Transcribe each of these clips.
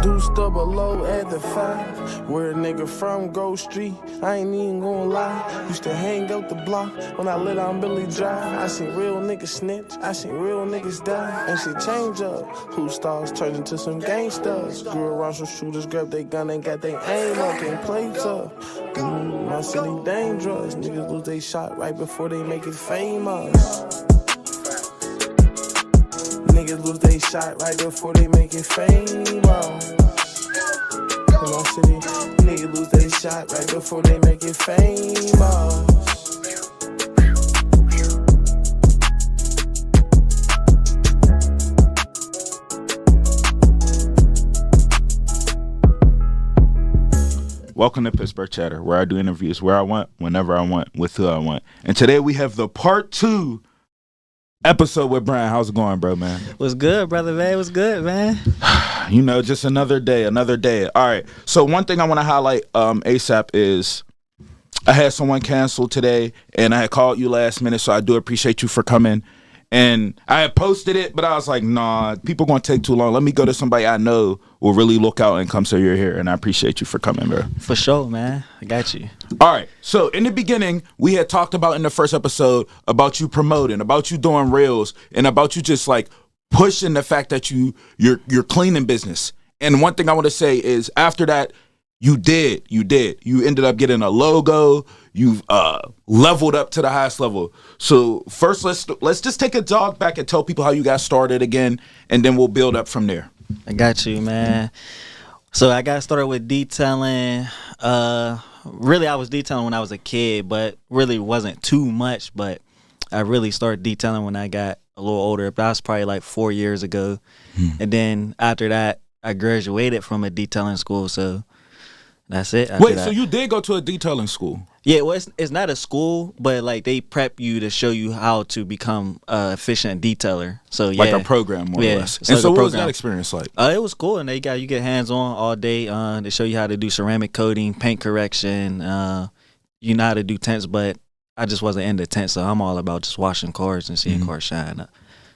Deuced up below at the 5. Where a nigga from Grove Street, I ain't even gonna lie. Used to hang out the block when I lit on Billy Drive. I seen real niggas snitch, I seen real niggas die. And shit change up. Who stars turned into some gangsters. Grew around some shooters, grabbed they gun and got they aim up, can't play tough. My city dangerous. Niggas lose they shot right before they make it famous. Niggas lose they shot right before they make it famous. In my city, niggas lose they shot right before they make it famous. Welcome to Pittsburgh Chatter, where I do interviews where I want, whenever I want, with who I want. And today we have the part 2 episode with Brian. How's it going, bro, man? What's good, brother, man? What's good, man? You know, just another day. All right. So one thing I want to highlight ASAP is I had someone cancel today, and I had called you last minute, so I do appreciate you for coming. And I had posted it, but I was like, nah, people going to take too long. Let me go to somebody I know will really look out and come say you're here. And I appreciate you for coming, bro. For sure, man. I got you. All right. So in the beginning, we had talked about in the first episode about you promoting, about you doing reels, and about you just like pushing the fact that you're cleaning business. And one thing I want to say is after that, you ended up getting a logo. You've leveled up to the highest level. So first, let's just take a jog back and tell people how you got started again, and then we'll build up from there. I got you, man. So I got started with detailing. Really, I was detailing when I was a kid, but really wasn't too much. But I really started detailing when I got a little older. That was probably like 4 years ago. And then after that, I graduated from a detailing school. So that's it. Wait, so you did go to a detailing school? Yeah, well, it's not a school, but like they prep you to show you how to become an efficient detailer. So yeah, like a program, more or less. And like so, what was that experience like? It was cool, and you get hands on all day. They show you how to do ceramic coating, paint correction. You know how to do tents, but I just wasn't into tents, so I'm all about just washing cars and seeing cars shine up.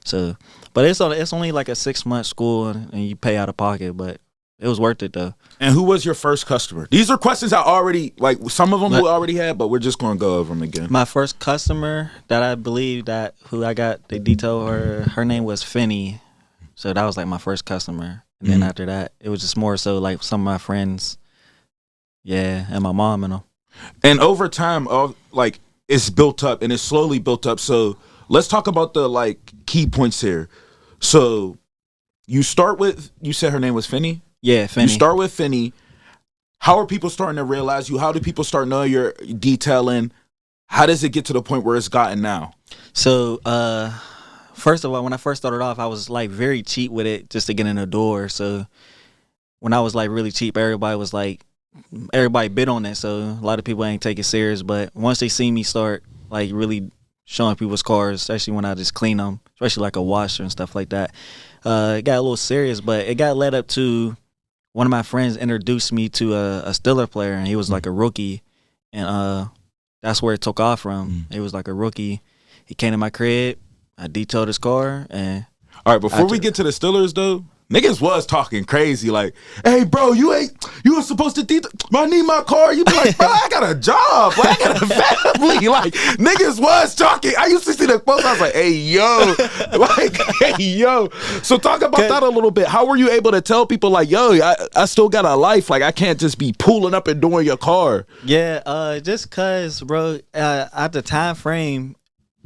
So, but it's only like a 6-month school, and you pay out of pocket, but it was worth it though. And who was your first customer? These are questions I already, like some of them we already had, but we're just going to go over them again. My first customer that I believe who I got the detail, her name was Finney. So that was like my first customer. And then after that, it was just more so like some of my friends. Yeah, and my mom and them. And over time, like it's built up and it's slowly built up. So let's talk about the like key points here. So you start with, you said her name was Finney? Yeah, Finney. You start with Finney. How are people starting to realize you? How do people start knowing you're detailing? How does it get to the point where it's gotten now? So, first of all, when I first started off, I was like very cheap with it just to get in the door. So when I was like really cheap, everybody bid on it. So a lot of people ain't take it serious. But once they see me start like really showing people's cars, especially when I just clean them, especially like a washer and stuff like that, it got a little serious. But it got led up to one of my friends introduced me to a Steeler player, and he was like a rookie, and that's where it took off from. He was like a rookie. He came to my crib. I detailed his car, and all right. Before we get to the Steelers, though, niggas was talking crazy, like, "Hey, bro, you were supposed to detail. I need my car." You be like, "Bro, I got a job. Like, I got a family." Like, niggas was talking. I used to see the post. I was like, "Hey, yo," like, "Hey, yo." So talk about that a little bit. How were you able to tell people like, "Yo, I still got a life. Like, I can't just be pulling up and doing your car." Yeah, just cause, bro, at the time frame,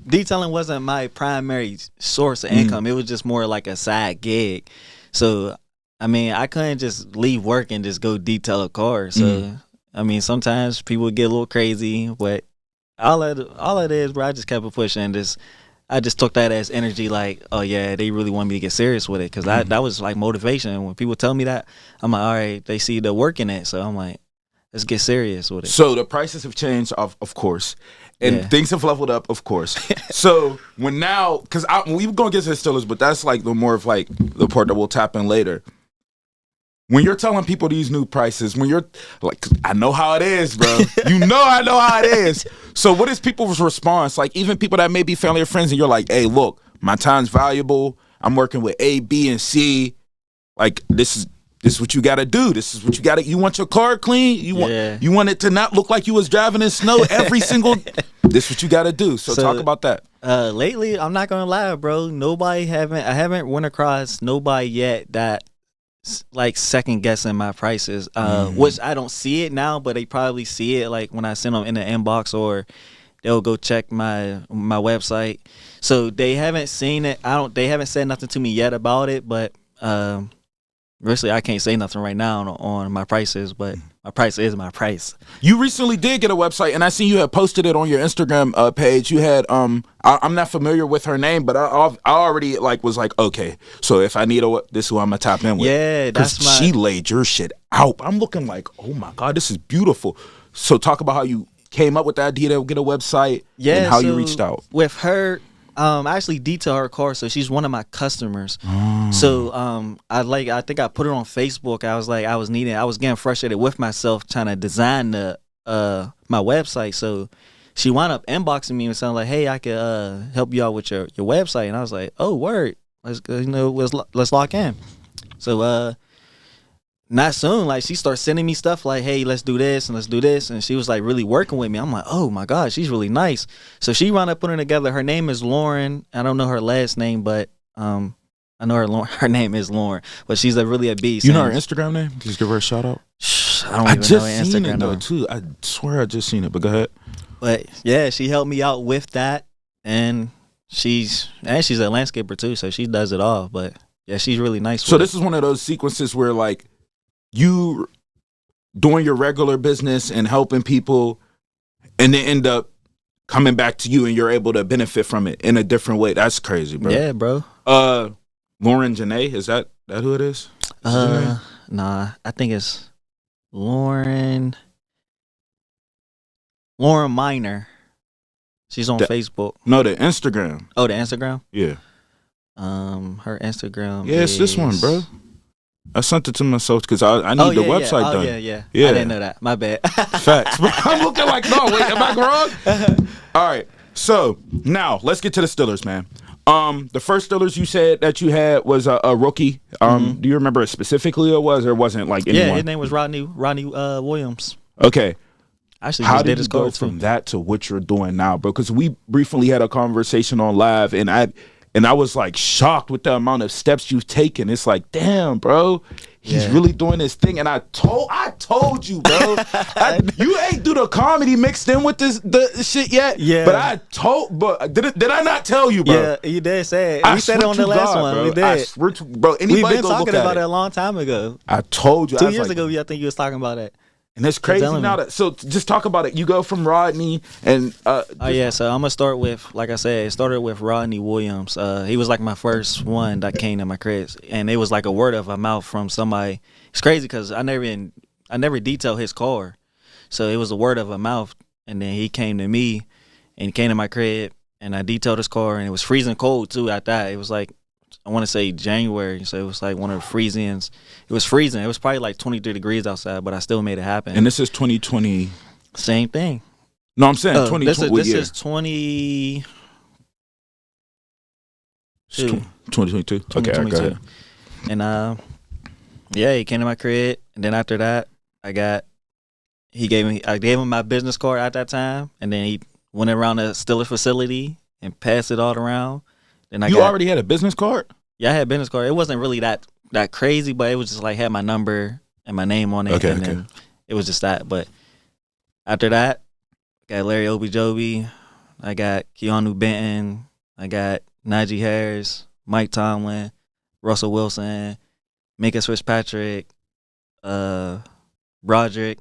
detailing wasn't my primary source of income. It was just more like a side gig. So, I mean, I couldn't just leave work and just go detail a car. So, I mean, sometimes people get a little crazy, but all it is, bro, I just kept it pushing. I just took that as energy, like, oh yeah, they really want me to get serious with it, because that was like motivation. When people tell me that, I'm like, all right, they see the work in it, so I'm like, let's get serious with it. So the prices have changed, of course. And things have leveled up, of course. So when now, because we're going to get to the Steelers, but that's like the more of like the part that we'll tap in later. When you're telling people these new prices, when you're like, I know how it is, bro. I know how it is. So what is people's response? Like even people that may be family or friends and you're like, hey, look, my time's valuable. I'm working with A, B, and C. Like this is This is what you got to do. This is what you got to. You want your car clean. You want it to not look like you was driving in snow every single. This is what you got to do. So talk about that. Lately, I'm not gonna lie, bro. I haven't run across nobody yet that like second guessing my prices. Which I don't see it now, but they probably see it like when I send them in the inbox, or they'll go check my website. So they haven't seen it. They haven't said nothing to me yet about it, but Really, I can't say nothing right now on my prices, but my price is my price. You recently did get a website, and I seen you had posted it on your Instagram page. You had I'm not familiar with her name, but I already was like, okay, so if I need this is who I'm gonna tap in with. Yeah, that's she laid your shit out. I'm looking like, oh my god, this is beautiful. So talk about how you came up with the idea to get a website, and how you reached out with her. I actually detail her car, so she's one of my customers. So I think I put it on Facebook. I was getting frustrated with myself trying to design the my website. So she wound up inboxing me and saying like, "Hey, I could help you out with your website." And I was like, "Oh, word, let's lock in." So not soon, like she starts sending me stuff like, "Hey, let's do this and let's do this," and she was like really working with me. I'm like, "Oh my god, she's really nice." So she wound up putting it together. Her name is Lauren. I don't know her last name, but I know her name is Lauren. But she's really a beast. You know her Instagram name? Just give her a shout out. I just seen it though too. I swear I just seen it. But go ahead. But yeah, she helped me out with that, and she's a landscaper too, so she does it all. But yeah, she's really nice. So this is one of those sequences where like, you doing your regular business and helping people, and they end up coming back to you and you're able to benefit from it in a different way. That's crazy, bro. Yeah, bro. Lauren Janae, is that who it is? Nah, I think it's Lauren Minor. She's on Facebook. No, the Instagram. Oh, the Instagram? Yeah. Her Instagram. Yeah, it's this one, bro. I sent it to myself because I need the website done. Yeah. I didn't know that. My bad. Facts. I'm looking like, no, wait, am I wrong? All right. So now let's get to the Steelers, man. The first Steelers you said that you had was a rookie. Do you remember it specifically or wasn't like anyone? Yeah, his name was Rodney Williams. Okay. Actually, how did you go from that to what you're doing now, bro? Because we briefly had a conversation on live, and I was like shocked with the amount of steps you've taken. It's like, damn, bro, he's really doing this thing. And I told you, bro, you ain't do the comedy mixed in with the shit yet. Yeah. But did I not tell you, bro? Yeah, you did say it. We said it on the last one. Bro. We did. I swear to, bro. Anybody We've been go talking look about at it a long time ago. I told you. 2 years ago, I think you was talking about it. And it's crazy now so just talk about it. You go from Rodney and so I'm gonna start with, like I said, it started with Rodney Williams. He was like my first one that came to my cribs, and it was like a word of mouth from somebody. It's crazy because I never detailed his car, so it was a word of a mouth, and then he came to me, and he came to my crib, and I detailed his car, and it was freezing cold too. At that, it was like, I want to say January, so it was like one of the freezings. It was freezing. It was probably like 23 degrees outside, but I still made it happen. And this is 2020. Same thing. No, I'm saying 2020. This is 20. 2022. Okay, 2022. And he came to my crib, and then after that, I gave him my business card at that time, and then he went around the Steelers facility and passed it all around. And you already had a business card? Yeah, I had a business card. It wasn't really that crazy, but it was just like had my number and my name on it. Then it was just that. But after that, I got Larry Obijobi, I got Keanu Benton, I got Najee Harris, Mike Tomlin, Russell Wilson, Minka Fitzpatrick, Broderick.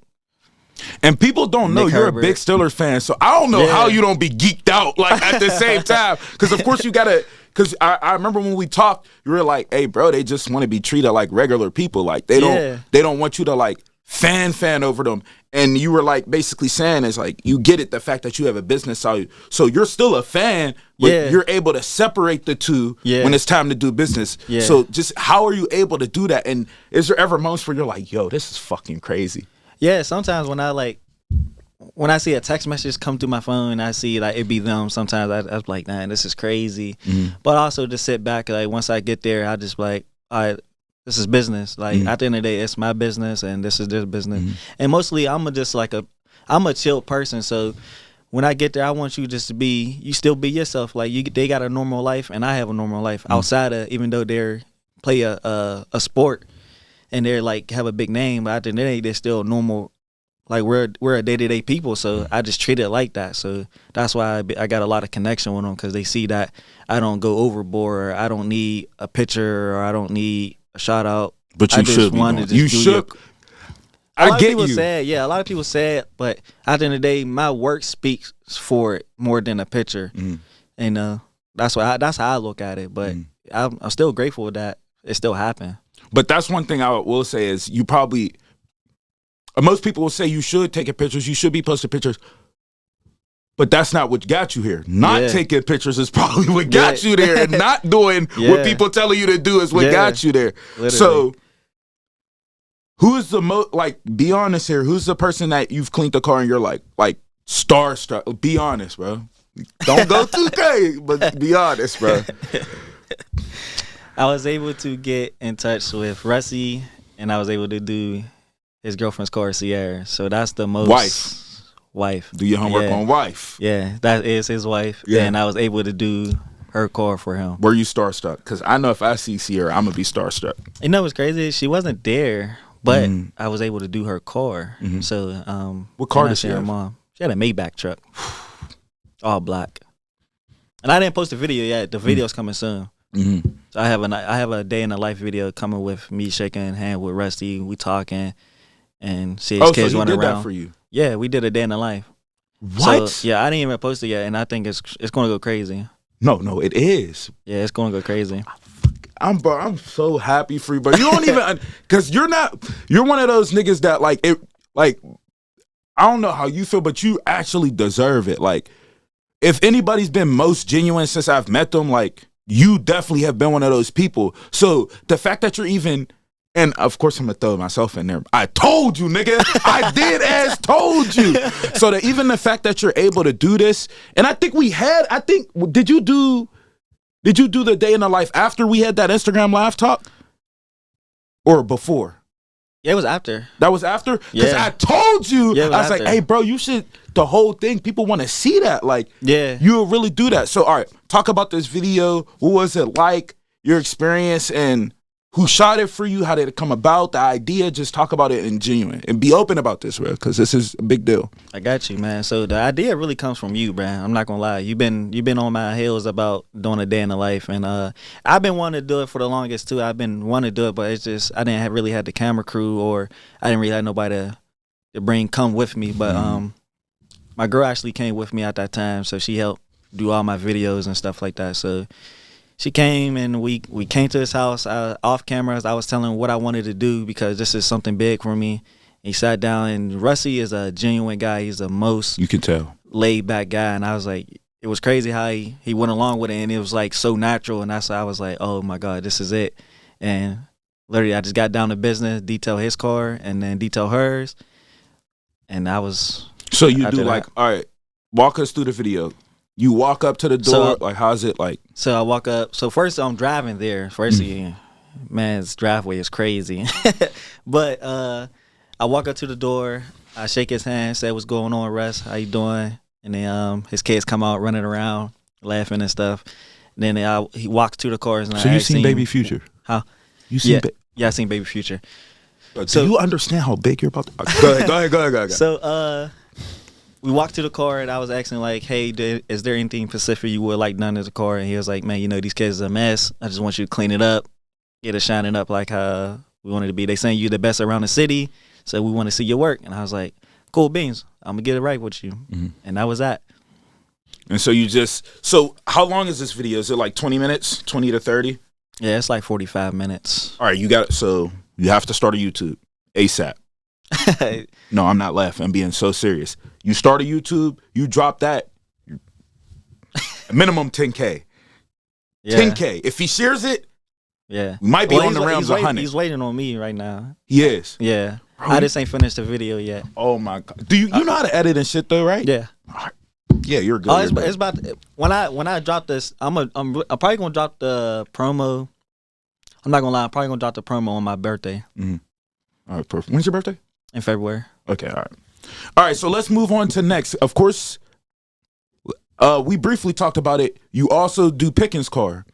And people don't know you're a big Steelers fan, so I don't know how you don't be geeked out like at the same time. Because of course you gotta. Because I remember when we talked, you were like, "Hey, bro, they just want to be treated like regular people. Like they don't want you to like fan over them." And you were like basically saying is like you get it, the fact that you have a business so you're still a fan, but you're able to separate the two when it's time to do business. Yeah. So just how are you able to do that? And is there ever moments where you're like, "Yo, this is fucking crazy"? Yeah, sometimes when I see a text message come through my phone, I see like it be them. Sometimes I'm like, "Man, this is crazy." Mm-hmm. But also to sit back, like once I get there, I just like, all right, this is business. Like at the end of the day, it's my business and this is their business. And mostly I'm a chill person. So when I get there, I want you just to you still be yourself. Like they got a normal life and I have a normal life outside of, even though they're play a sport and they're like have a big name, but at the end of the day, they're still normal. Like we're a day-to-day people, so I just treat it like that. So that's why I got a lot of connection with them, because they see that I don't go overboard, or I don't need a picture, or I don't need a shout out. But you should. You should. I get you. A lot of people say it, but at the end of the day, my work speaks for it more than a picture, and that's how I look at it. But I'm still grateful that it still happened. But that's one thing I will say is you probably. Most people will say you should take pictures, you should be posting pictures, but that's not what got you here. Not taking pictures is probably what got you there, and not doing what people telling you to do is what got you there. Literally. So, who is the most, like, be honest here, who's the person that you've cleaned the car and you're like starstruck? Be honest, bro. Don't go too crazy, but be honest, bro. I was able to get in touch with Russie, and I was able to do his girlfriend's car, Sierra. So that's the most wife. Do your homework on wife. Yeah, that is his wife. Yeah. And I was able to do her car for him. Were you starstruck? Because I know if I see Sierra, I'm gonna be starstruck. You know what's crazy? She wasn't there, but I was able to do her car. So what car did she have? Mom. She had a Maybach truck, all black. And I didn't post a video yet. The video's coming soon. So I have a day in the life video coming with me shaking hand with Rusty. We talking. And see his kids running around. That for you? Yeah, we did a day in the life. What? So, yeah, I didn't even post it yet, and I think it's going to go crazy. No, it is. Yeah, it's going to go crazy. I'm so happy for you, but you don't even, because you're one of those niggas that I don't know how you feel, but you actually deserve it. Like, if anybody's been most genuine since I've met them, like, you definitely have been one of those people. So the fact that you're even. And of course, I'm gonna throw myself in there. I told you, nigga. I did told you. So that even the fact that you're able to do this, and did you do the day in the life after we had that Instagram live talk, or before? Yeah, it was after. That was after? Because I told you. Yeah, I was like, hey, bro, you should. The whole thing. People want to see that. Like, you'll really do that. So, all right, talk about this video. What was it like? Your experience and. Who shot it for you? How did it come about? The idea? Just talk about it in genuine and be open about this, bro, because this is a big deal. I got you, man. So the idea really comes from you, bro. I'm not gonna lie. You've been on my heels about doing a day in the life, and I've been wanting to do it for the longest too. I've been wanting to do it, but it's just I didn't really have the camera crew, or I didn't really have nobody to come with me. But my girl actually came with me at that time, so she helped do all my videos and stuff like that. So. She came and we came to his house off cameras. I was telling him what I wanted to do because this is something big for me. He sat down, and Russie is a genuine guy. He's the most you can tell laid back guy, and I was like, it was crazy how he went along with it, and it was like so natural. And that's why I was like, oh my God, this is it. And literally, I just got down to business, detail his car, and then detail hers, and I was. So you do like, all right, walk us through the video. You walk up to the door, like, how's it like? So I walk up. So first I'm driving there. Man, this driveway is crazy. But I walk up to the door. I shake his hand, say, what's going on, Russ? How you doing? And then his kids come out running around, laughing and stuff. And then he walks to the cars. And so you seen Baby Future? Huh? You seen I seen Baby Future. Do you understand how big you're about to... Go ahead. So, we walked to the car, and I was asking, like, hey, is there anything specific you would like done to the car? And he was like, man, these kids are a mess. I just want you to clean it up, get it shining up like how we want it to be. They saying you the best around the city, so we want to see your work. And I was like, cool beans. I'm going to get it right with you. And that was that. And so so how long is this video? Is it like 20 minutes, 20 to 30? Yeah, it's like 45 minutes. All right, so you have to start a YouTube ASAP. No, I'm not laughing. I'm being so serious. You start a YouTube, you drop that, minimum 10K. Yeah. 10K. If he shares it, we might be on the realms of 100. He's waiting on me right now. He is? Yeah. Bro, I just ain't finished the video yet. Oh, my God. Do you know how to edit and shit, though, right? Yeah. Yeah, you're good. It's about when I drop this, I'm probably gonna drop the promo I'm not gonna lie. I'm probably gonna drop the promo on my birthday All right, perfect. When's your birthday? in February. Okay, all right. All right, so let's move on to next. Of course, we briefly talked about it. You also do Pickens' car.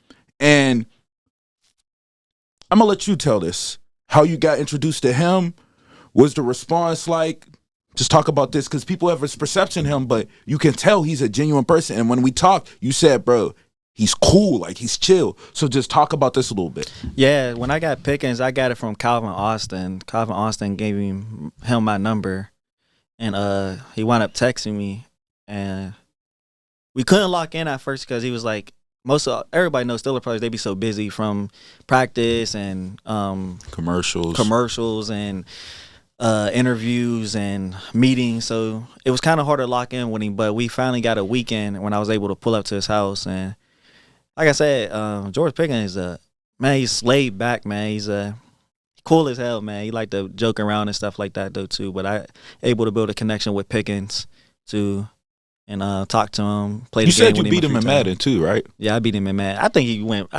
And I'm going to let you tell this. How you got introduced to him. Was the response like? Just talk about this because people have this perception of him, but you can tell he's a genuine person. And when we talked, you said, bro, he's cool, like he's chill. So just talk about this a little bit. Yeah, when I got Pickens, I got it from Calvin Austin. Calvin Austin gave him my number, and he wound up texting me, and we couldn't lock in at first because he was like, everybody knows Steelers players, they be so busy from practice and commercials and interviews and meetings, so it was kind of hard to lock in with him. But we finally got a weekend when I was able to pull up to his house, and like I said, George Pickens is he's laid back, man. He's cool as hell, man. He like to joke around and stuff like that though too. But I able to build a connection with Pickens too, and talk to him. Play the game. You said you beat him in Madden too, right? Yeah, I beat him in Madden. I think he went.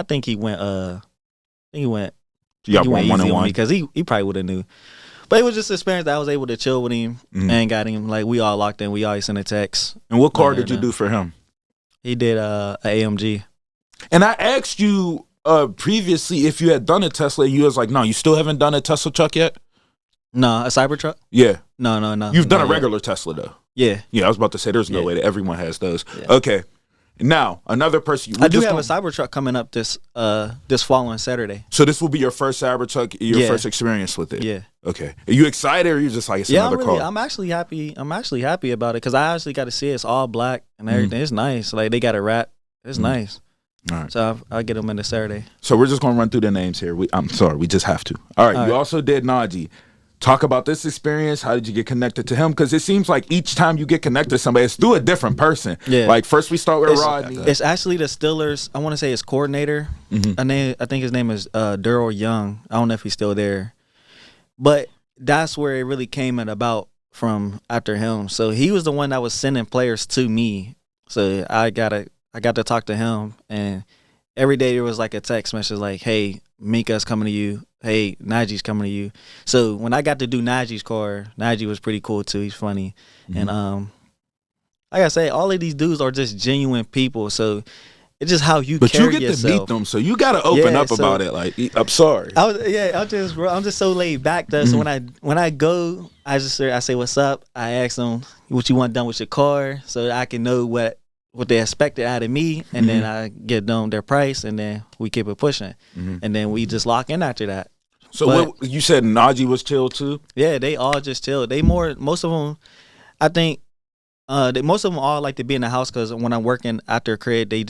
You got one-on-one because he probably would have knew. But it was just an experience that I was able to chill with him and got him. Like, we all locked in. We always sent a text. And what car did you do for him? He did a AMG. And I asked you previously if you had done a Tesla, and you was like, no, you still haven't done a Tesla truck yet? No, a Cybertruck? Yeah. No. You've done a regular Tesla, though. Yeah. Yeah, I was about to say, there's no way that everyone has those. Yeah. Okay. Now, another person. I do have a Cybertruck coming up this following Saturday. So this will be your first Cybertruck, your first experience with it? Yeah. Okay. Are you excited, or are you just like, it's another car? I'm actually happy. I'm actually happy about it because I actually got to see it. It's all black and everything. It's nice. Like, they got a wrap. It's nice. All right. So I'll get them in the Saturday. So we're just going to run through the names here. I'm sorry. We just have to. All right. You also did Najee. Talk about this experience. How did you get connected to him? Because it seems like each time you get connected to somebody, it's through a different person. Yeah. Like, first we start with Rodney. It's actually the Steelers, I want to say his coordinator. I think his name is Daryl Young. I don't know if he's still there. But that's where it really came about from after him. So he was the one that was sending players to me. So I got to talk to him. And every day there was like a text message like, hey, Minka's coming to you. Hey, Najee's coming to you. So when I got to do Najee's car, Najee was pretty cool too. He's funny. And like I say, all of these dudes are just genuine people. So it's just how you carry yourself. But you get to meet them, so you got to open up about it. Like, I'm sorry. I'm just so laid back though. So when I go, I say what's up. I ask them what you want done with your car, so that I can know what they expected out of me, and then I get them their price, and then we keep it pushing, and then we just lock in after that. So what you said, Najee was chill too? Yeah, they all just chill. Most of them, I think, most of them all like to be in the house because when I'm working at their crib, they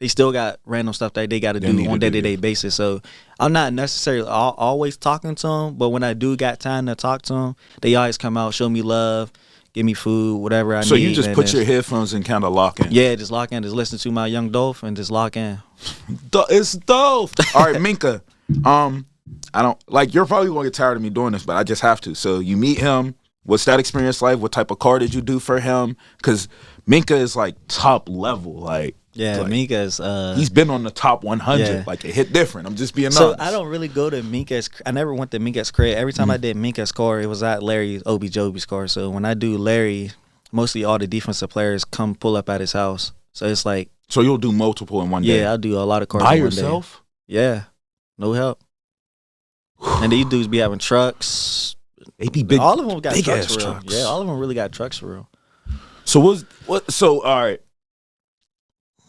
still got random stuff that they got to do on day-to-day basis. So I'm not necessarily always talking to them, but when I do got time to talk to them, they always come out, show me love, give me food, whatever I need. So you just put your headphones and kind of lock in? Yeah, just lock in. Just listen to my Young Dolph and just lock in. It's Dolph. All right, Minka. I don't like. You're probably gonna get tired of me doing this, but I just have to. So you meet him. What's that experience like? What type of car did you do for him? Because Minka is like top level. Like, Minka's. He's been on the top 100. Yeah. Like, it hit different. I'm just being honest. So I don't really go to Minka's. I never went to Minka's crib. Every time I did Minka's car, it was at Larry Obijobi's car. So when I do Larry, mostly all the defensive players come pull up at his house. So it's like. So you'll do multiple in one day? Yeah, I'll do a lot of cars by in one yourself? Day. Yeah, no help. And these dudes be having trucks. They be big. All of them got big trucks ass for real. trucks. Yeah, all of them really got trucks for real. So So all right,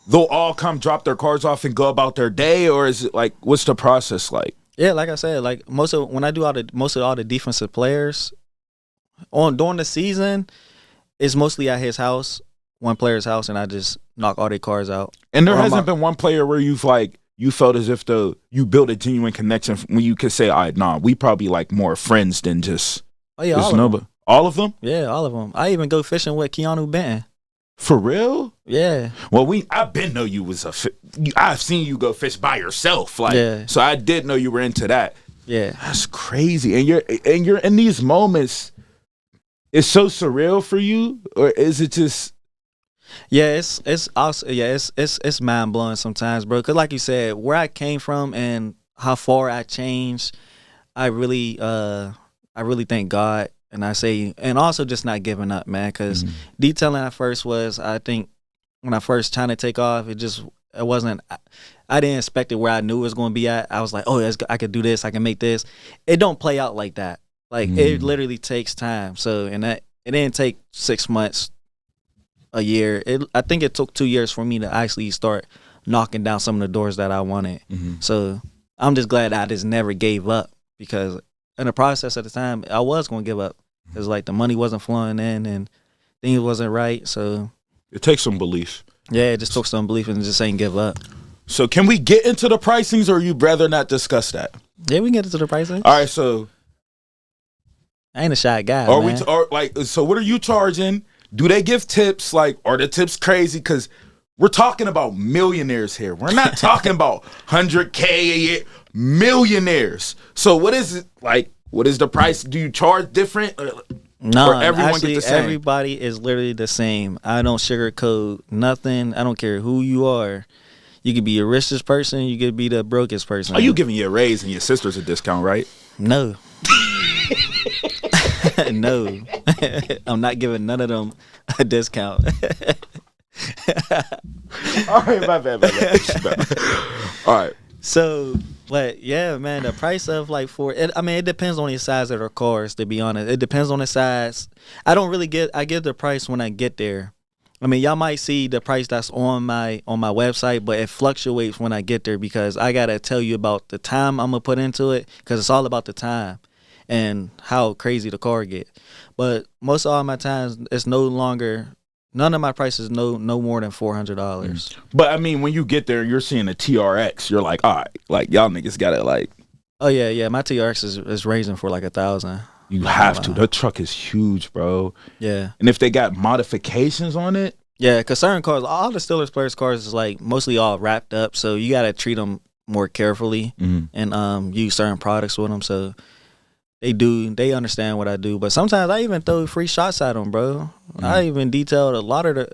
they'll all come drop their cars off and go about their day, or is it like, what's the process like? Yeah, like I said, like when I do most of all the defensive players during the season, it's mostly at his house, one player's house, and I just knock all their cars out. And there hasn't been one player where you felt as if you built a genuine connection when you could say, all right, nah, we probably like more friends than just. Oh yeah, all of them. All of them? Yeah, all of them. I even go fishing with Keanu Benton. For real? Yeah. Well, I been know you was I've seen you go fish by yourself, like. Yeah. So I did know you were into that. Yeah. That's crazy, and you're in these moments. It's so surreal for you, or is it just? Yeah, it's also it's mind blowing sometimes, bro. Cause like you said, where I came from and how far I changed, I really thank God. And I say, and also just not giving up, man, because detailing at first was, I think, when I first trying to take off, it wasn't, I didn't expect it where I knew it was going to be at. I was like, oh, I could do this, I can make this. It don't play out like that. Like, it literally takes time. So, and that, it didn't take 6 months, a year. I think it took 2 years for me to actually start knocking down some of the doors that I wanted. So, I'm just glad I just never gave up, because in the process at the time, I was going to give up. Because, like, the money wasn't flowing in and things wasn't right. So it takes some belief. Yeah, it just took some belief and just ain't give up. So can we get into the pricings, or you'd rather not discuss that? Yeah, we can get into the pricing. All right, so I ain't a shy guy, are man. So what are you charging? Do they give tips? Like, are the tips crazy? Because we're talking about millionaires here. We're not talking about 100K a year. Millionaires. So what is it like? What is the price? Do you charge different? No, or everyone actually, get the same? everybody is literally the same. I don't sugarcoat nothing. I don't care who you are. You could be the richest person. You could be the brokest person. Are you giving you a raise and your sister's a discount, right? No. No. I'm not giving none of them a discount. All right, my bad. All right. So, but yeah, man, the price of like it depends on the size of the cars, to be honest. It depends on the size. I give the price when I get there. I mean, y'all might see the price that's on my website, but it fluctuates when I get there, because I got to tell you about the time I'm going to put into it, because it's all about the time and how crazy the car get. But most of all my times, it's none of my prices no more than $400. But I mean, when you get there, you're seeing a TRX. You're like, all right, like y'all niggas got it. Like, oh yeah, my TRX is raising for like $1,000. You have to. That truck is huge, bro. Yeah. And if they got modifications on it, yeah, because certain cars, all the Steelers players' cars is like mostly all wrapped up, so you got to treat them more carefully and use certain products with them. So they understand what I do. But sometimes I even throw free shots at them, bro. I even detailed a lot of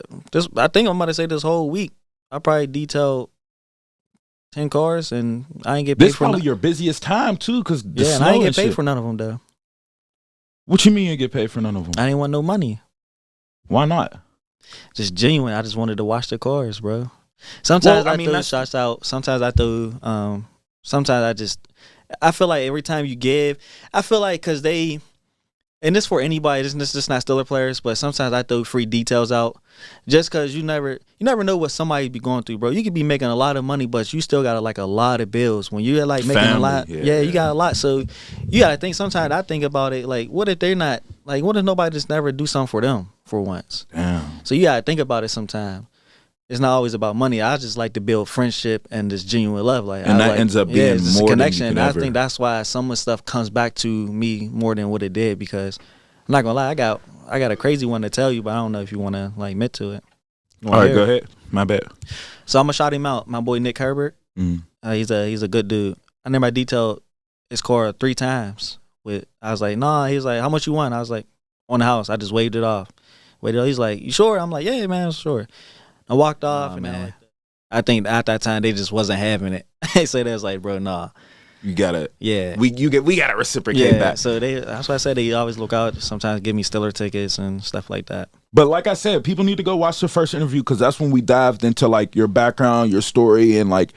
I think I'm about to say this whole week, I probably detailed 10 cars, and I ain't get paid for. This probably your busiest time too, because and I ain't get paid for none of them though. What you mean you get paid for none of them? I didn't want no money. Why not? Just genuine. I just wanted to watch the cars, bro. Sometimes I throw shots out. Sometimes I throw. Sometimes I feel like every time you give, I feel like because they, and this for anybody, this is not Steeler players, but sometimes I throw free details out just because you never know what somebody be going through, bro. You could be making a lot of money, but you still got a lot of bills. When you're like making a lot, you got a lot. So you got to think. Sometimes I think about it, like, what if they're not, like, what if nobody just never do something for them for once? Damn. So you got to think about it sometimes. It's not always about money. I just like to build friendship and this genuine love. Like, and that ends up being more connection. Than you could I think that's why some of the stuff comes back to me more than what it did, because I'm not gonna lie, I got a crazy one to tell you, but I don't know if you want to like admit to it. All right, go ahead. My bad. So I'm gonna shout him out. My boy Nick Herbert. He's a good dude. I never detailed his car 3 times. I was like, nah. He was like, how much you want? I was like, on the house. I just waved it off. He's like, you sure? I'm like, yeah, man, sure. I walked off, and man. I think at that time they just wasn't having it. They said they was like, bro, nah. You gotta, yeah. We gotta reciprocate back. So that's why I said they always look out. Sometimes give me Steeler tickets and stuff like that. But like I said, people need to go watch the first interview, because that's when we dived into like your background, your story, and like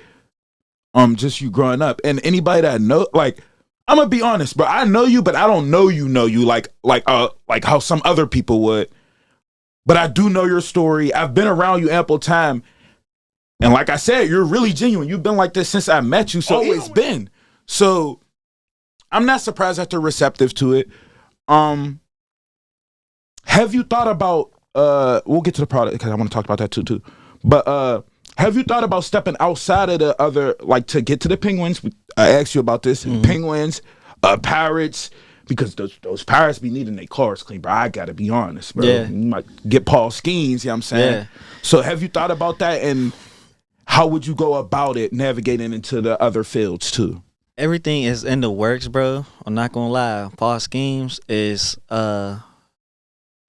just you growing up. And anybody that know, like, I'm gonna be honest, bro. I know you, but I don't know you like how some other people would. But I do know your story. I've been around you ample time. And like I said, you're really genuine. You've been like this since I met you. So always been. So I'm not surprised that they're receptive to it. Have you thought about we'll get to the product because I want to talk about that too. But have you thought about stepping outside of the other, like, to get to the Penguins? I asked you about this. Penguins, Pirates. Because those Pirates be needing their cars clean, bro. I gotta be honest, bro. Yeah. You might get Paul Skeens, you know what I'm saying? Yeah. So have you thought about that, and how would you go about it navigating into the other fields too? Everything is in the works, bro. I'm not gonna lie. Paul Skeens is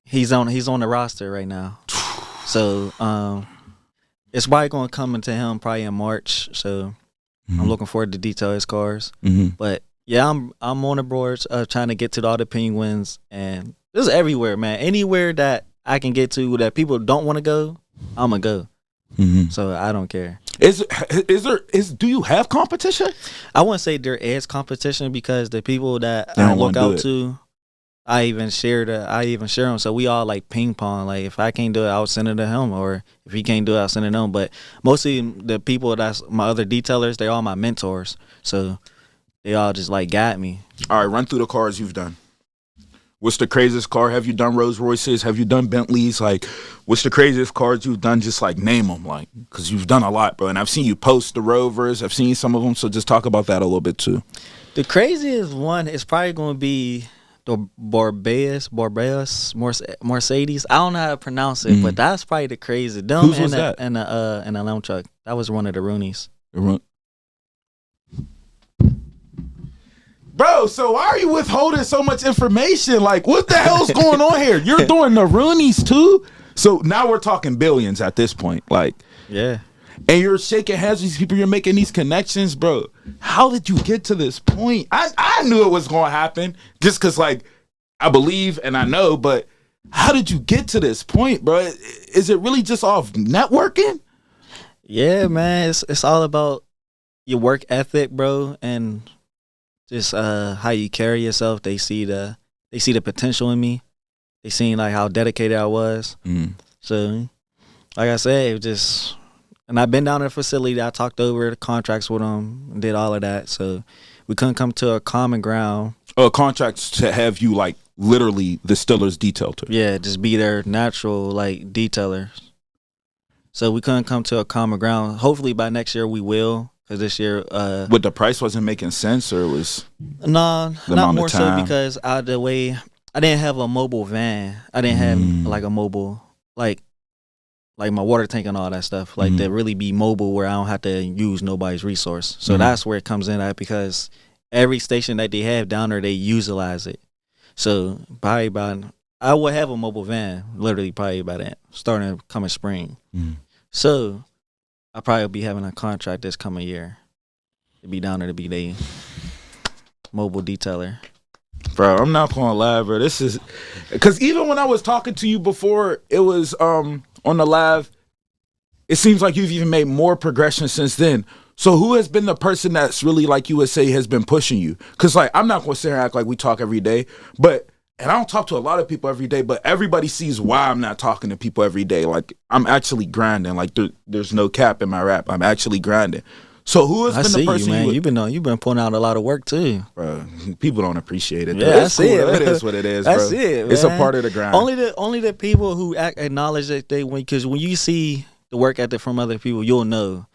he's on the roster right now. So it's probably gonna come into him probably in March. So I'm looking forward to detail his cars. Mm-hmm. But yeah, I'm on the boards trying to get to all the penguins, and this is everywhere, man. Anywhere that I can get to that people don't want to go, I'm gonna go. Mm-hmm. So I don't care. Do you have competition? I wouldn't say there is competition because the people that They I don't look wanna do out to, I even share them. So we all like ping pong. Like if I can't do it, I'll send it to him, or if he can't do it, I'll send it to him. But mostly the people that's my other detailers, they're all my mentors. So they all just like guide me. All right, run through the cars you've done. What's the craziest car? Have you done Rolls Royces? Have you done Bentleys? Like, what's the craziest cars you've done? Just like name them, like, because you've done a lot, bro. And I've seen you post the Rovers. I've seen some of them. So just talk about that a little bit too. The craziest one is probably going to be the Barbados Mercedes. I don't know how to pronounce it, but that's probably the craziest. Them Whose was that? And the lamb truck. That was one of the Roonies. Bro, so why are you withholding so much information? Like, what the hell's going on here? You're doing the Roonies too? So now we're talking billions at this point. Like, Yeah. and you're shaking hands with these people. You're making these connections, bro. How did you get to this point? I knew it was going to happen just because, like, I believe and I know, but how did you get to this point, bro? Is it really just off networking? Yeah, man. It's all about your work ethic, bro, and just how you carry yourself. They see the potential in me. They seen like how dedicated I was. So, like I said, it was just, and I've been down at the facility. I talked over the contracts with them, did all of that. So we couldn't come to a common ground. Contracts to have you like literally the Stillers detail to. Yeah, just be their natural like detailers. So we couldn't come to a common ground. Hopefully by next year we will. Because this year, But the price wasn't making sense, or it was no, the not amount more of so time? because the way I didn't have a mobile van. I didn't have like a mobile like my water tank and all that stuff. Like to really be mobile where I don't have to use nobody's resource. So that's where it comes in at, because every station that they have down there, they utilize it. So probably I would have a mobile van literally probably by that starting coming spring. So I'll probably be having a contract this coming year to be down there to be the mobile detailer. Bro, I'm not gonna lie, bro. This is because even when I was talking to you before, it was on the live. It seems like you've even made more progression since then. So who has been the person that's really, like you would say, has been pushing you? Because like I'm not gonna sit here and act like we talk every day, and I don't talk to a lot of people every day, but everybody sees why I'm not talking to people every day. Like I'm actually grinding. Like there's no cap in my rap. I'm actually grinding. So who has been the person you, man? You've been putting out a lot of work too, bro? People don't appreciate it. Yeah, I see it. It is what it is, bro. That's it, man. It's a part of the grind. Only the people who acknowledge that because when you see the work ethic from other people, you'll know.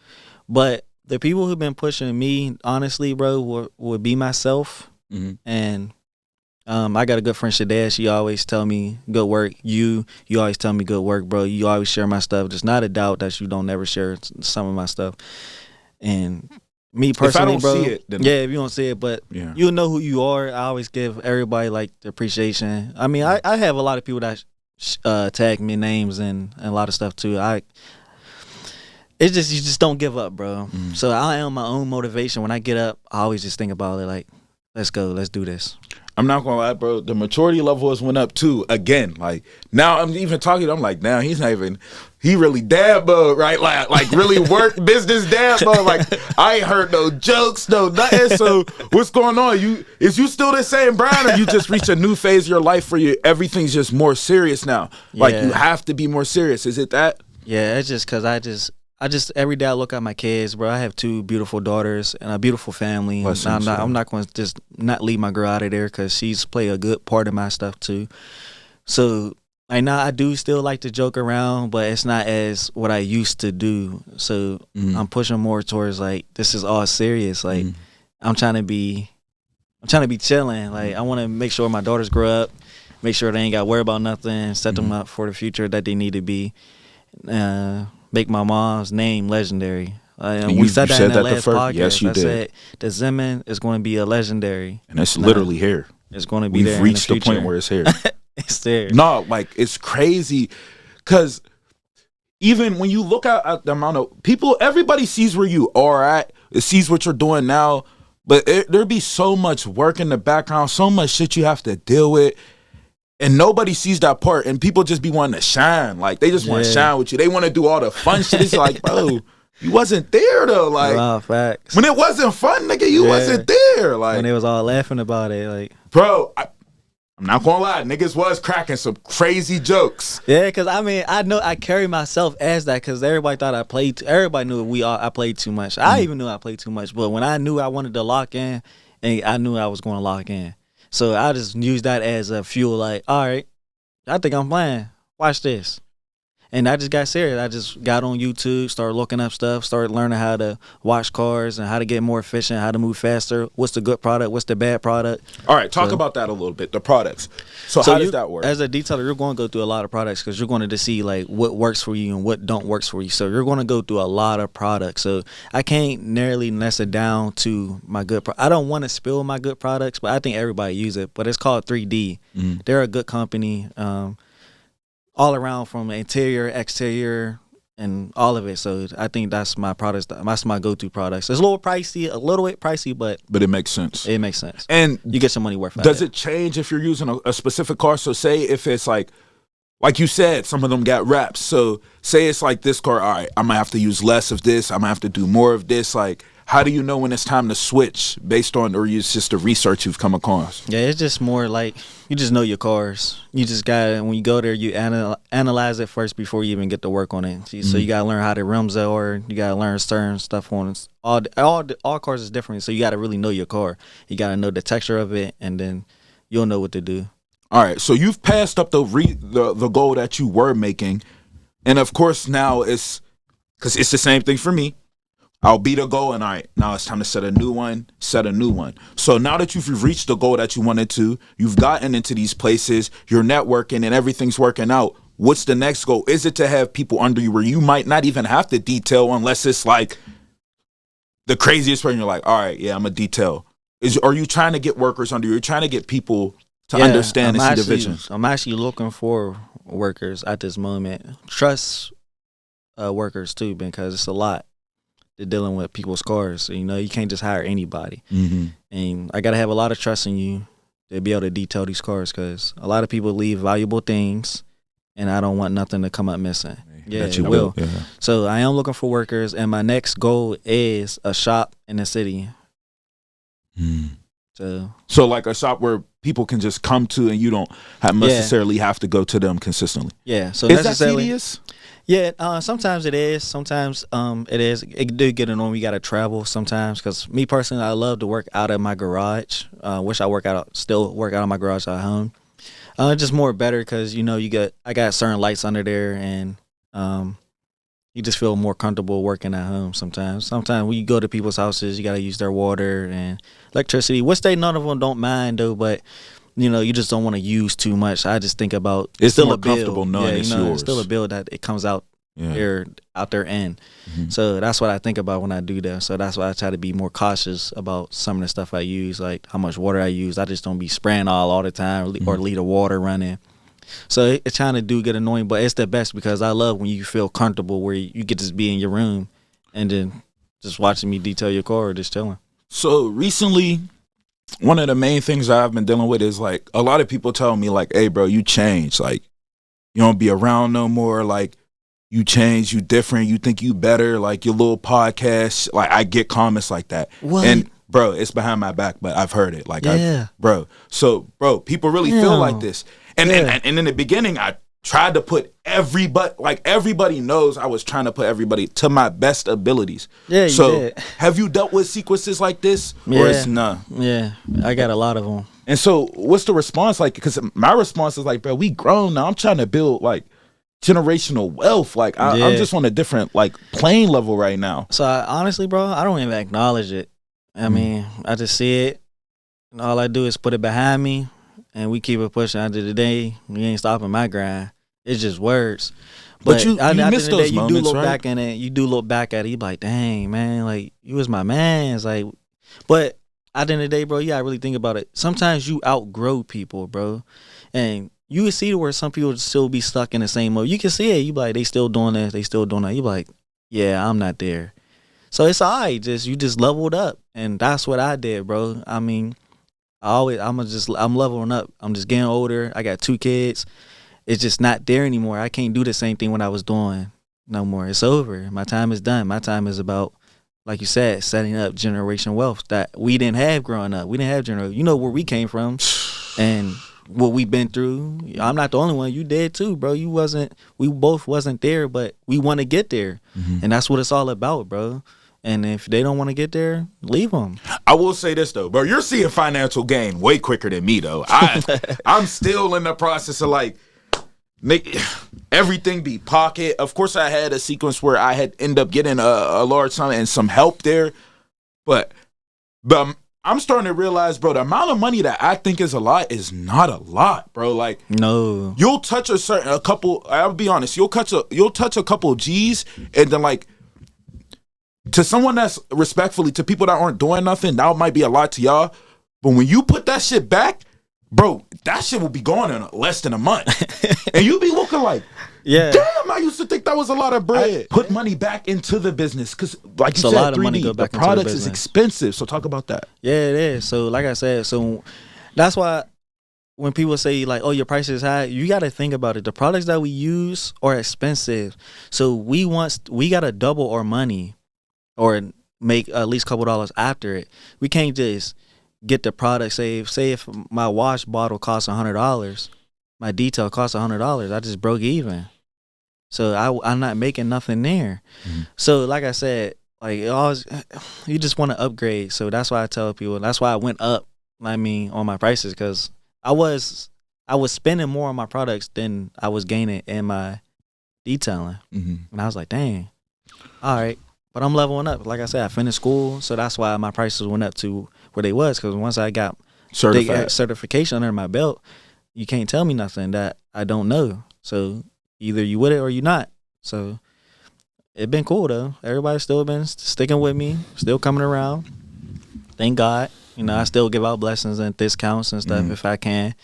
But the people who've been pushing me, honestly, bro, would be myself. And I got a good friend, Shadad. She always tell me good work. You always tell me good work, bro. You always share my stuff. There's not a doubt that you don't never share some of my stuff. And me personally, if I don't bro, see it, then if you don't see it, but you'll know who you are. I always give everybody like the appreciation. I mean, I have a lot of people that tag me names and a lot of stuff too. It's just you just don't give up, bro. So I am my own motivation. When I get up, I always just think about it like, let's go, let's do this. I'm not gonna lie, bro. The maturity level has went up too. Again, like now I'm even talking. I'm like, now he's not even. He really dad mode, right? Like really work business dad mode. Like I ain't heard no jokes, no nothing. So what's going on? Is you still the same Brian, or you just reached a new phase of your life where everything's just more serious now? Like you have to be more serious. Is it that? Yeah, it's just because I just every day I look at my kids, bro. I have 2 beautiful daughters and a beautiful family. I'm not going to just not leave my girl out of there because she's played a good part of my stuff too. So like now I do still like to joke around, but it's not as what I used to do. So I'm pushing more towards like this is all serious. Like I'm trying to be chilling. Like I want to make sure my daughters grow up, make sure they ain't got to worry about nothing, set them up for the future that they need to be. Make my mom's name legendary. We said that in the last podcast. Yes, you did. Said the Zenmon is going to be a legendary. And it's literally here. It's going to be there. We've reached the point where it's here. It's there. No, like it's crazy because even when you look at the amount of people, everybody sees where you are at, it sees what you're doing now, but there be so much work in the background, so much shit you have to deal with. And nobody sees that part, and people just be wanting to shine. Like, they just want to shine with you. They want to do all the fun shit. It's like, bro, you wasn't there, though. Like, wow, facts. when it wasn't fun, nigga, you wasn't there. Like, when they was all laughing about it, like, bro, I'm not gonna lie, niggas was cracking some crazy jokes. Yeah, because I mean, I know I carry myself as that because everybody thought I played. Everybody knew I played too much. I even knew I played too much. But when I knew I wanted to lock in, and I knew I was going to lock in, so I just used that as a fuel. Like, all right, I think I'm playing. Watch this. And I just got serious. I just got on YouTube, started looking up stuff, started learning how to wash cars and how to get more efficient, how to move faster. What's the good product? What's the bad product? All right, talk about that a little bit, the products. So how does that work? As a detailer, you're going to go through a lot of products because you're going to see like what works for you and what don't works for you. So you're going to go through a lot of products. So I can't narrowly nest it down to my good I don't want to spill my good products, but I think everybody use it. But it's called 3D. They're a good company. All around from interior, exterior, and all of it. So I think that's my products. That's my go-to products. It's a little bit pricey, but it makes sense. It makes sense. And you get some money worth. Does it change if you're using a specific car? So say if it's like you said, some of them got wraps. So say it's like this car. All right, I'm gonna have to use less of this. I'm gonna have to do more of this. Like, how do you know when it's time to switch based on, or it's just the research you've come across? Yeah, it's just more like you just know your cars. You just got when you go there, you analyze it first before you even get to work on it. So you gotta learn how the rims are. You gotta learn certain stuff on it. All cars is different, so you gotta really know your car. You gotta know the texture of it, and then you'll know what to do. All right, so you've passed up the goal that you were making, and of course now it's because it's the same thing for me. I'll beat a goal, and all right, now it's time to set a new one. So now that you've reached the goal that you wanted to, you've gotten into these places, you're networking, and everything's working out. What's the next goal? Is it to have people under you where you might not even have to detail unless it's like the craziest person? You're like, all right, yeah, I'm a detail. Are you trying to get workers under you? You're trying to get people to understand and see the vision? I'm actually looking for workers at this moment. Trust workers, too, because it's a lot. They're dealing with people's cars. So, you can't just hire anybody. And I got to have a lot of trust in you to be able to detail these cars because a lot of people leave valuable things, and I don't want nothing to come up missing. Yeah, it will. Yeah. So I am looking for workers, and my next goal is a shop in the city. So like a shop where people can just come to and you don't necessarily have to go to them consistently. Yeah. So is that tedious? Yeah, sometimes it is. Sometimes it is. It do get annoying. We got to travel sometimes because me personally, I love to work out of my garage. Wish I still work out of my garage at home. Just more better because I got certain lights under there and you just feel more comfortable working at home sometimes. Sometimes when you go to people's houses, you got to use their water and electricity, which none of them don't mind though, but you just don't want to use too much. I just think about it's still more a bill. Comfortable knowing it's yours. It's still a bill that it comes out their end. So that's what I think about when I do that. So that's why I try to be more cautious about some of the stuff I use, like how much water I use. I just don't be spraying all the time or leave the water running. So it kind of do get annoying, but it's the best because I love when you feel comfortable where you get to be in your room and then just watching me detail your car or just chilling. So recently, one of the main things that I've been dealing with is like a lot of people tell me like, hey bro, you changed. Like you don't be around no more. Like you changed, you different, you think you better, like your little podcast. Like I get comments like that. What? And bro, it's behind my back, but I've heard it. Like bro. So bro, people really feel like this. And in the beginning I tried to put everybody knows I was trying to put everybody to my best abilities. Yeah, you so did. Have you dealt with sequences like this? Or it's none? Yeah, I got a lot of them. And so what's the response like? Because my response is like, bro, we grown now. I'm trying to build like generational wealth. Like I'm just on a different like playing level right now. So honestly, bro, I don't even acknowledge it. I mean, I just see it. And all I do is put it behind me. And we keep it pushing. After the day, we ain't stopping my grind. It's just words. But you miss those moments, you do look right? back in it. You do look back at it. You be like, dang, man, like you was my man. It's like, but at the end of the day, bro, you gotta really think about it. Sometimes you outgrow people, bro, and you can see where some people still be stuck in the same mode. You can see it. You be like, they still doing this. They still doing that. You be like, yeah, I'm not there. So it's all right. You just leveled up, and that's what I did, bro. I mean, I'm leveling up. I'm just getting older. I got 2 kids. It's just not there anymore. I can't do the same thing what I was doing no more. It's over. My time is done. My time is about, like you said, setting up generation wealth that we didn't have growing up. We didn't have generation. You know where we came from, and what we've been through. I'm not the only one. You did too, bro. We both wasn't there, but we want to get there, and that's what it's all about, bro. And if they don't want to get there, leave them. I will say this though, bro. You're seeing financial gain way quicker than me though. I'm still in the process of like make everything be pocket. Of course, I had a sequence where I had end up getting a large sum and some help there, but I'm starting to realize, bro, the amount of money that I think is a lot is not a lot, bro. Like, no, you'll touch a couple. I'll be honest, you'll touch a couple of G's, and then like to someone that's respectfully to people that aren't doing nothing, that might be a lot to y'all. But when you put that shit back, bro, that shit will be gone in less than a month, and you be looking like, yeah, damn, I used to think that was a lot of bread. Put money back into the business because, like you said, a lot of 3D, money go back the into the product is business. expensive. So talk about that. Yeah, it is. So like I said, so that's why when people say like, oh, your price is high, you got to think about it. The products that we use are expensive. So we got to double our money or make at least a couple dollars after it. We can't just get the product. Say if my wash bottle costs $100, my detail costs $100, I just broke even. So I'm not making nothing there. Mm-hmm. So like I said, like you just want to upgrade. So that's why I tell people. That's why I went up. I mean, on my prices because I was spending more on my products than I was gaining in my detailing, and I was like, dang, all right. But I'm leveling up. Like I said, I finished school, so that's why my prices went up to where they was. Because once I got certification under my belt, you can't tell me nothing that I don't know. So either you with it or you not. So it been cool though. Everybody's still been sticking with me, still coming around. Thank God. You know, I still give out blessings and discounts and stuff if I can.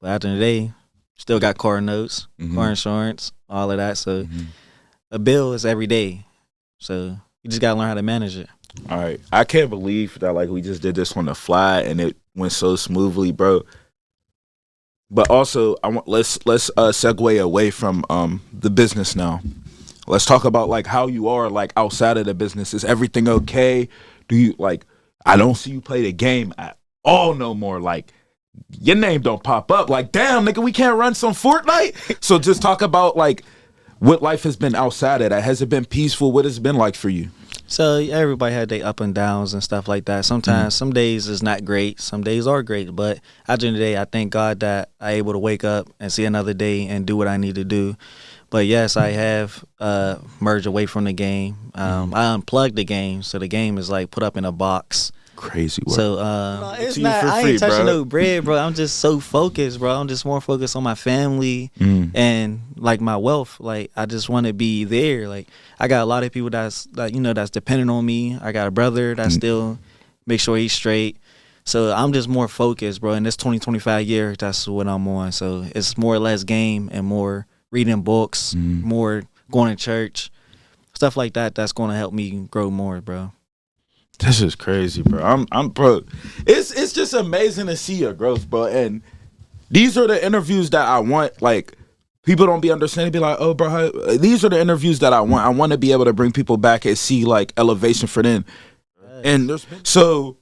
But at the end of the day, still got car notes, car insurance, all of that. So a bill is every day. So you just gotta learn how to manage it. All right. I can't believe that like we just did this on the fly and it went so smoothly, bro. But also, let's segue away from the business now. Let's talk about like how you are like outside of the business. Is everything okay? Do you like? I don't see you play the game at all no more. Like your name don't pop up. Like damn, nigga, we can't run some Fortnite. So just talk about like what life has been outside of that. Has it been peaceful? What has it been like for you? So everybody had their up and downs and stuff like that. Sometimes some days is not great, some days are great. But at the end of the day, I thank God that I'm able to wake up and see another day and do what I need to do. But yes, I have merged away from the game. I unplugged the game, so the game is like put up in a box. Crazy work. So it's not. I ain't touching no bread, bro. I'm just so focused, bro. I'm just more focused on my family and like my wealth. Like I just want to be there. Like I got a lot of people that's dependent on me. I got a brother that still make sure he's straight. So I'm just more focused, bro. In this 2025 year, that's what I'm on. So it's more or less game and more reading books, more going to church, stuff like that. That's going to help me grow more, bro. This is crazy, bro. I'm bro. It's just amazing to see your growth, bro. And these are the interviews that I want. Like people don't be understanding. Be like, oh, bro. These are the interviews that I want. I want to be able to bring people back and see like elevation for them. Right. And so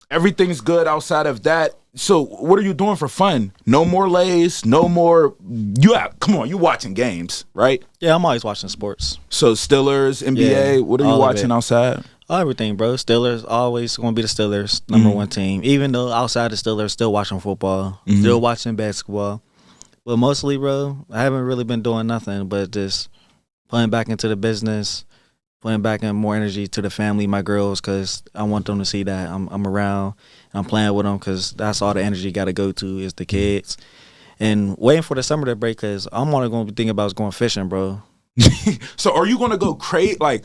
everything's good outside of that. So what are you doing for fun? No more lays. No more. Come on. You watching games, right? Yeah, I'm always watching sports. So Steelers, NBA. What are you watching outside? Everything, bro. Steelers always going to be the Steelers, number one team. Even though outside the Steelers, still watching football, still watching basketball. But mostly, bro, I haven't really been doing nothing but just putting back into the business, putting back in more energy to the family, my girls, because I want them to see that I'm around, I'm playing with them, because that's all the energy got to go to is the kids. And waiting for the summer to break, because I'm only going to be thinking about going fishing, bro. So are you going to go crazy? Like,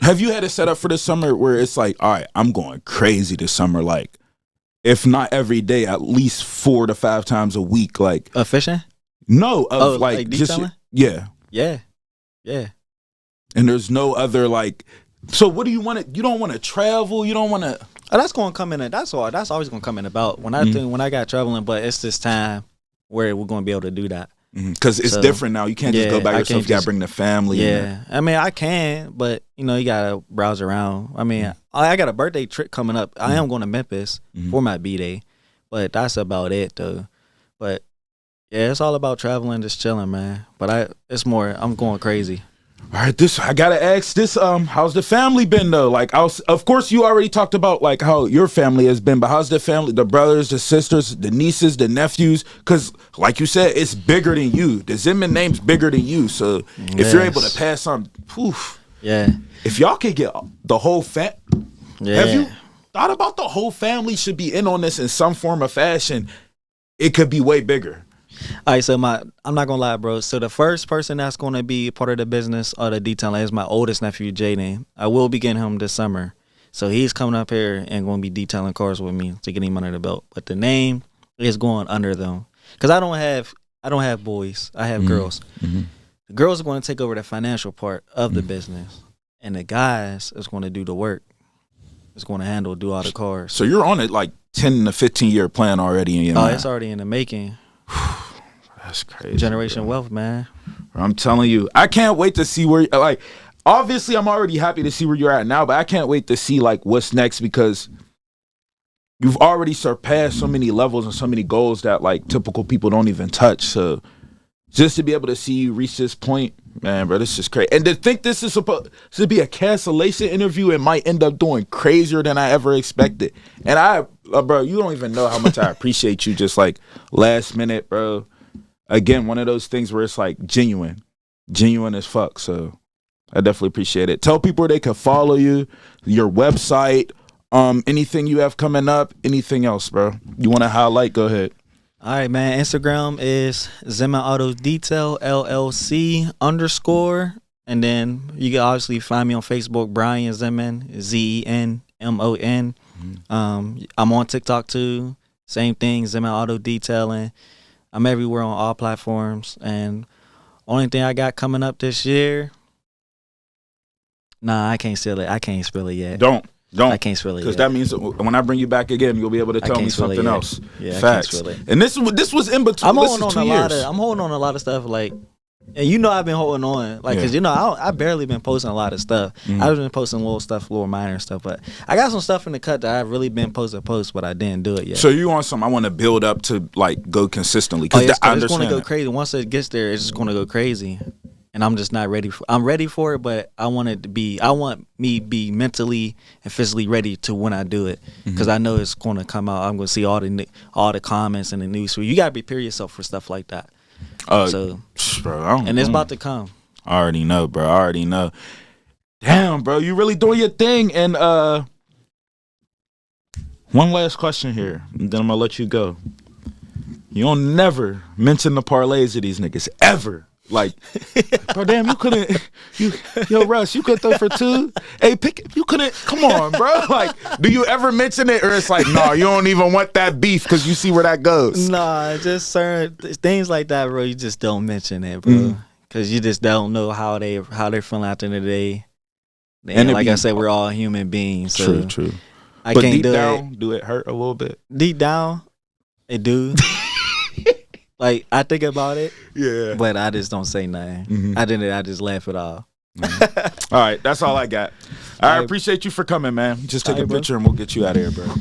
have you had it set up for the summer where it's like, all right, I'm going crazy this summer, like, if not every day, at least 4 to 5 times a week, like fishing? No, like just detailing? yeah. And there's no other like So what do you want to? You don't want to travel. You don't want to. Oh, that's gonna come in. That's all. That's always gonna come in about when I think when I got traveling. But it's this time where we're gonna be able to do that because it's different now. You can't just go by yourself. You gotta bring the family. Yeah, I mean I can, but you gotta browse around. I mean I got a birthday trip coming up. I am going to Memphis for my B-Day, but that's about it though. But yeah, it's all about traveling, just chilling, man. But it's more. I'm going crazy. All right, I gotta ask this. How's the family been though? Like, of course, you already talked about like how your family has been, but how's the family? The brothers, the sisters, the nieces, the nephews? Because, like you said, it's bigger than you. The Zenmon name's bigger than you. So if you're able to pass on, poof. Yeah. If y'all could get the whole have you thought about the whole family should be in on this in some form or fashion? It could be way bigger. All right, so I'm not gonna lie, bro. So the first person that's gonna be part of the business or the detailing is my oldest nephew, Jaden. I will be getting him this summer, so he's coming up here and gonna be detailing cars with me to get him under the belt. But the name is going under them because I don't have boys. I have girls. The girls are going to take over the financial part of the business, and the guys is going to do the work. It's going to do all the cars. So you're on it like 10 to 15 year plan already in your mind. It's already in the making. That's crazy. Generation wealth, man. I'm telling you, I can't wait to see where. Like, obviously, I'm already happy to see where you're at now, but I can't wait to see like what's next because you've already surpassed so many levels and so many goals that like typical people don't even touch. So just to be able to see you reach this point, man, bro, this is crazy. And to think this is supposed to be a cancellation interview, it might end up doing crazier than I ever expected. And bro, you don't even know how much I appreciate you. Just like last minute, bro. Again, one of those things where it's like genuine as fuck. So I definitely appreciate it. Tell people where they can follow you, your website, anything you have coming up, anything else, bro. You want to highlight? Go ahead. All right, man. Instagram is Zenmon Auto Detail LLC _. And then you can obviously find me on Facebook, Brian Zenmon, ZENMON. I'm on TikTok too. Same thing, Zenmon Auto Detailing. I'm everywhere on all platforms. And only thing I got coming up this year, I can't spill it. I can't spill it yet. Don't. I can't spill it because that means when I bring you back again, you'll be able to tell me something else. Yeah, facts. I can't spill it. And this was in between. I'm holding on a lot of stuff like. And I've been holding on, like, because I barely been posting a lot of stuff. I've been posting little minor stuff, but I got some stuff in the cut that I've really been supposed to post, but I didn't do it yet. So you want something I want to build up to like go consistently? Because it's going to go crazy. Once it gets there, it's just going to go crazy, and I'm just not ready. I'm ready for it, but I want me to be mentally and physically ready to when I do it, because I know it's going to come out. I'm going to see all the comments in the news. So you got to prepare yourself for stuff like that. Bro, it's about to come. I already know, bro. I already know. Damn, bro, you really doing your thing. And one last question here, and then I'm gonna let you go. You don't never mention the parlays of these niggas ever. Like, bro, damn, you couldn't. Yo, Russ, you could throw for two. Hey, you couldn't. Come on, bro. Like, do you ever mention it, or it's like, no, you don't even want that beef because you see where that goes? Nah, just certain things like that, bro. You just don't mention it, bro, because you just don't know how they're feeling at the end of the day. And like I said, we're all human beings. So true. I but can't deep do down, it. Do it hurt a little bit? Deep down, it do. Like, I think about it, but I just don't say nothing. I just laugh it off. All right, that's all I got. I appreciate you for coming, man. Just take a picture and we'll get you out of here, bro.